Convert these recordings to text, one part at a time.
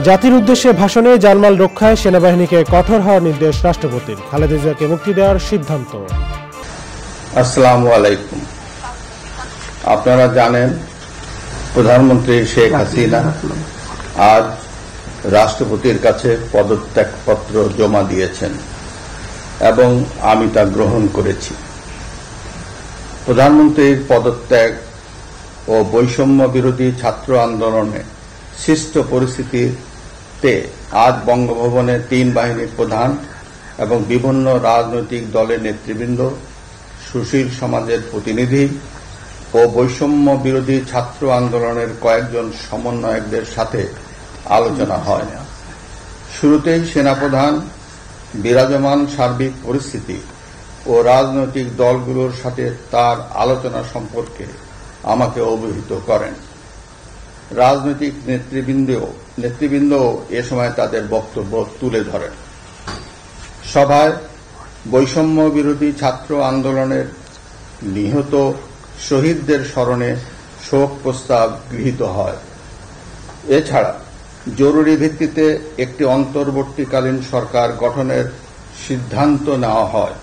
জাতির উদ্দেশ্যে ভাষণে জানমাল রক্ষায় সেনাবাহিনীকে কঠোর হওয়ার নির্দেশ রাষ্ট্রপতির। খালেদা জিয়াকে মুক্তি দেওয়ার সিদ্ধান্ত। আসসালামু আলাইকুম। আপনারা জানেন প্রধানমন্ত্রী শেখ হাসিনা আজ রাষ্ট্রপতির কাছে পদত্যাগপত্র জমা দিয়েছেন এবং আমি তা গ্রহণ করেছি। প্রধানমন্ত্রীর পদত্যাগ ও বৈষম্য বিরোধী ছাত্র আন্দোলনে সৃষ্ট পরিস্থিতিতে আজ বঙ্গভবনে 3 বাহিনীর প্রধান এবং বিভিন্ন রাজনৈতিক দলের নেতৃবৃন্দ, সুশীল সমাজের প্রতিনিধি ও বৈষম্য বিরোধী ছাত্র আন্দোলনের কয়েকজন সমন্বয়কদের সাথে আলোচনা হয়। শুরুতেই সেনাপ্রধান বিরাজমান সার্বিক পরিস্থিতি ও রাজনৈতিক দলগুলোর সাথে তার আলোচনা সম্পর্কে আমাকে অবহিত করেন। রাজনৈতিক নেতৃবৃন্দ এ সময় তাদের বক্তব্য তুলে ধরেন। সভায় বৈষম্য বিরোধী ছাত্র আন্দোলনের নিহত শহীদদের স্মরণে শোক প্রস্তাব গৃহীত হয়। এছাড়া জরুরি ভিত্তিতে একটি অন্তর্বর্তীকালীন সরকার গঠনের সিদ্ধান্ত নেওয়া হয়।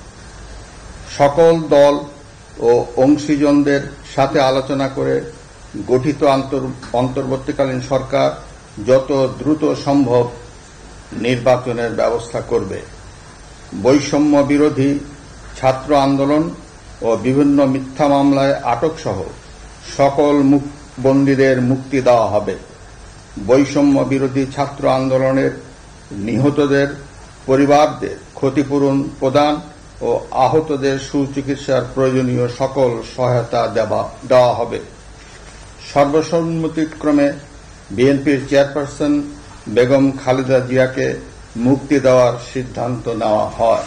সকল দল ও অংশীজনদের সাথে আলোচনা করে গঠিত অন্তর্বর্তীকালীন সরকার যত দ্রুত সম্ভব নির্বাচনের ব্যবস্থা করবে। বৈষম্য বিরোধী ছাত্র আন্দোলন ও বিভিন্ন মিথ্যা মামলায় আটকসহ সকল বন্দীদের মুক্তি দেওয়া হবে। বৈষম্য বিরোধী ছাত্র আন্দোলনের নিহতদের পরিবারদের ক্ষতিপূরণ প্রদান ও আহতদের সুচিকিৎসার প্রয়োজনীয় সকল সহায়তা দেওয়া হবে। সর্বসম্মতিক্রমে বিএনপির চেয়ারপারসন বেগম খালেদা জিয়াকে মুক্তি দেওয়ার সিদ্ধান্ত নেওয়া হয়।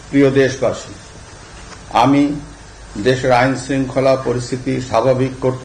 প্রিয় দেশবাসী, আমি দেশের আইন শৃঙ্খলা পরিস্থিতি স্বাভাবিক করতে